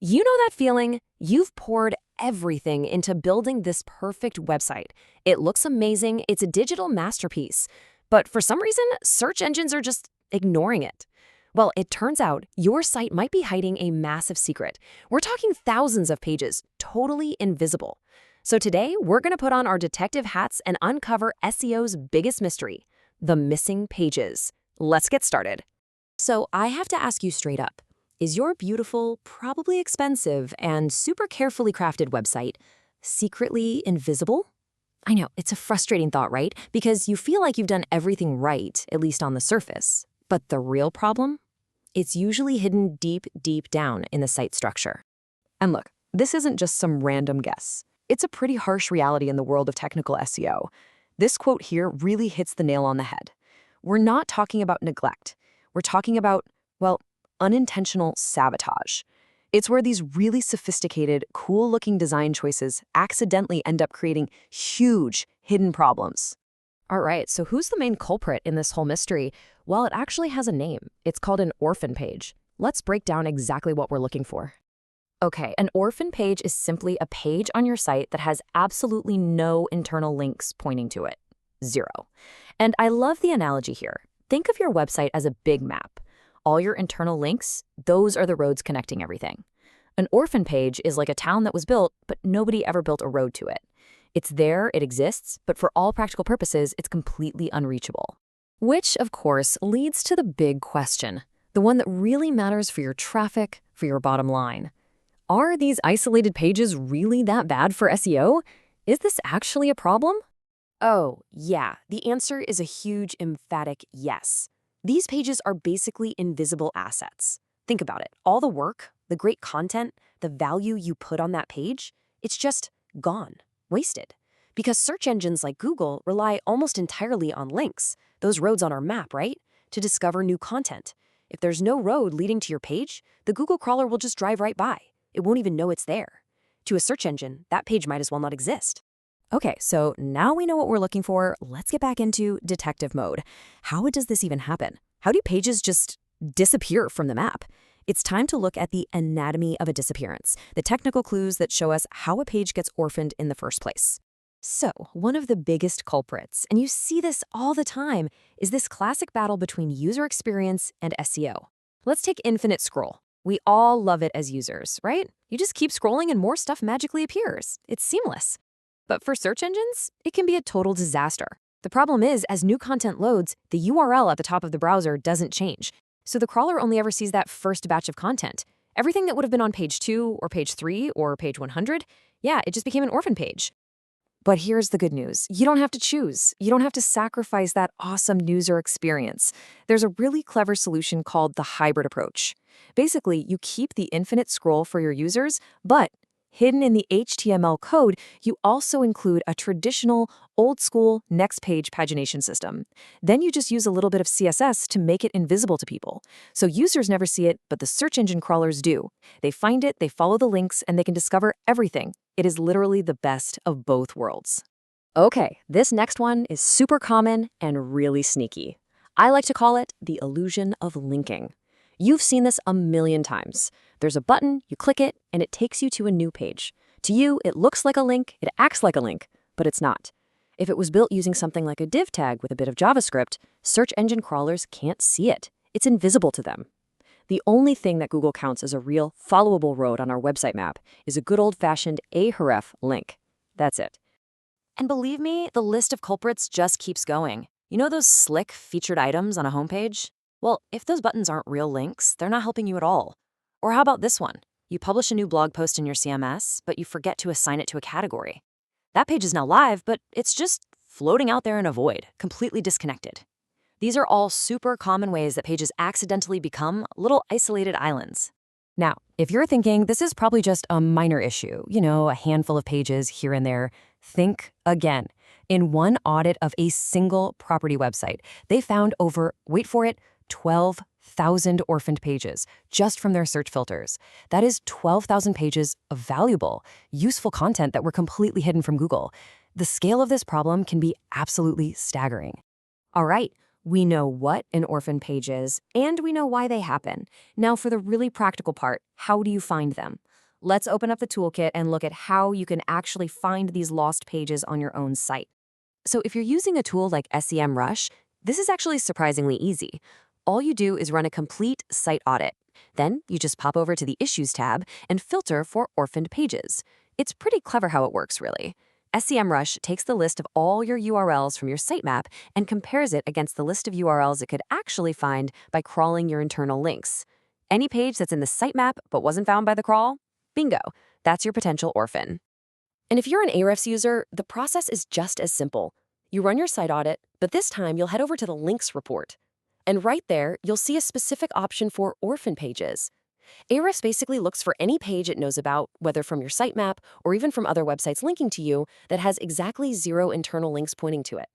You know that feeling? You've poured everything into building this perfect website. It looks amazing, it's a digital masterpiece. But for some reason, search engines are just ignoring it. Well, it turns out your site might be hiding a massive secret. We're talking thousands of pages, totally invisible. So today, we're going to put on our detective hats and uncover SEO's biggest mystery, the missing pages. Let's get started. So I have to ask you straight up. Is your beautiful, probably expensive, and super carefully crafted website secretly invisible? I know, it's a frustrating thought, right? Because you feel like you've done everything right, at least on the surface. But the real problem? It's usually hidden deep, deep down in the site structure. And look, this isn't just some random guess. It's a pretty harsh reality in the world of technical SEO. This quote here really hits the nail on the head. We're not talking about neglect. We're talking about, well, unintentional sabotage. It's where these really sophisticated, cool-looking design choices accidentally end up creating huge, hidden problems. All right, so who's the main culprit in this whole mystery? Well, it actually has a name. It's called an orphan page. Let's break down exactly what we're looking for. Okay, an orphan page is simply a page on your site that has absolutely no internal links pointing to it. Zero. And I love the analogy here. Think of your website as a big map. All your internal links, those are the roads connecting everything. An orphan page is like a town that was built, but nobody ever built a road to it. It's there, it exists, but for all practical purposes, it's completely unreachable. Which, of course, leads to the big question, the one that really matters for your traffic, for your bottom line. Are these isolated pages really that bad for SEO? Is this actually a problem? Oh, yeah, the answer is a huge, emphatic yes. These pages are basically invisible assets. Think about it. All the work, the great content, the value you put on that page, it's just gone, wasted. Because search engines like Google rely almost entirely on links, those roads on our map, right? To discover new content. If there's no road leading to your page, the Google crawler will just drive right by. It won't even know it's there. To a search engine, that page might as well not exist. Okay, so now we know what we're looking for. Let's get back into detective mode. How does this even happen? How do pages just disappear from the map? It's time to look at the anatomy of a disappearance, the technical clues that show us how a page gets orphaned in the first place. So, one of the biggest culprits, and you see this all the time, is this classic battle between user experience and SEO. Let's take infinite scroll. We all love it as users, right? You just keep scrolling and more stuff magically appears. It's seamless. But for search engines, it can be a total disaster. The problem is, as new content loads, the URL at the top of the browser doesn't change. So the crawler only ever sees that first batch of content. Everything that would have been on page 2 or page 3 or page 100, yeah, it just became an orphan page. But here's the good news. You don't have to choose. You don't have to sacrifice that awesome user experience. There's a really clever solution called the hybrid approach. Basically, you keep the infinite scroll for your users, but hidden in the HTML code, you also include a traditional, old-school next page pagination system. Then you just use a little bit of CSS to make it invisible to people. So users never see it, but the search engine crawlers do. They find it, they follow the links, and they can discover everything. It is literally the best of both worlds. Okay, this next one is super common and really sneaky. I like to call it the illusion of linking. You've seen this a million times. There's a button, you click it, and it takes you to a new page. To you, it looks like a link, it acts like a link, but it's not. If it was built using something like a div tag with a bit of JavaScript, search engine crawlers can't see it. It's invisible to them. The only thing that Google counts as a real, followable road on our website map is a good old-fashioned ahref link. That's it. And believe me, the list of culprits just keeps going. You know those slick featured items on a homepage? Well, if those buttons aren't real links, they're not helping you at all. Or how about this one? You publish a new blog post in your CMS, but you forget to assign it to a category. That page is now live, but it's just floating out there in a void, completely disconnected. These are all super common ways that pages accidentally become little isolated islands. Now, if you're thinking this is probably just a minor issue, a handful of pages here and there, think again. In one audit of a single property website, they found over, wait for it, 12,000 orphaned pages just from their search filters. That is 12,000 pages of valuable, useful content that were completely hidden from Google. The scale of this problem can be absolutely staggering. All right, We know what an orphan page is, and we know why they happen. Now for the really practical part, how do you find them? Let's open up the toolkit and look at how you can actually find these lost pages on your own site. So if you're using a tool like SEMrush, this is actually surprisingly easy. All you do is run a complete site audit. Then you just pop over to the Issues tab and filter for orphaned pages. It's pretty clever how it works, really. SEMrush takes the list of all your URLs from your sitemap and compares it against the list of URLs it could actually find by crawling your internal links. Any page that's in the sitemap but wasn't found by the crawl? Bingo, that's your potential orphan. And if you're an Ahrefs user, the process is just as simple. You run your site audit, but this time you'll head over to the links report. And right there, you'll see a specific option for orphan pages. Ahrefs basically looks for any page it knows about, whether from your sitemap or even from other websites linking to you, that has exactly 0 internal links pointing to it.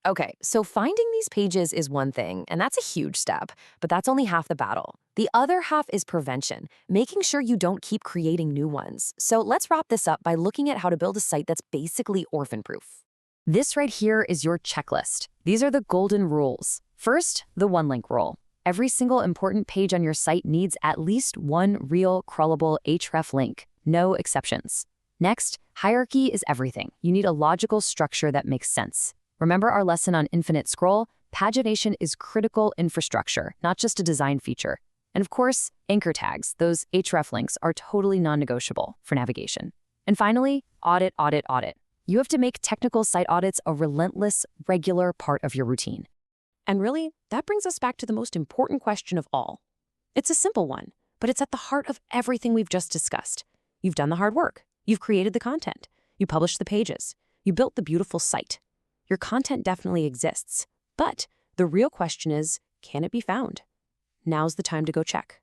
Okay, so finding these pages is one thing, and that's a huge step, but that's only half the battle. The other half is prevention, making sure you don't keep creating new ones. So let's wrap this up by looking at how to build a site that's basically orphan-proof. This right here is your checklist. These are the golden rules. First, the one-link rule. Every single important page on your site needs at least one real crawlable href link, no exceptions. Next, hierarchy is everything. You need a logical structure that makes sense. Remember our lesson on infinite scroll? Pagination is critical infrastructure, not just a design feature. And of course, anchor tags, those href links, are totally non-negotiable for navigation. And finally, audit, audit, audit. You have to make technical site audits a relentless, regular part of your routine. And really, that brings us back to the most important question of all. It's a simple one, but it's at the heart of everything we've just discussed. You've done the hard work. You've created the content. You published the pages. You built the beautiful site. Your content definitely exists. But the real question is, can it be found? Now's the time to go check.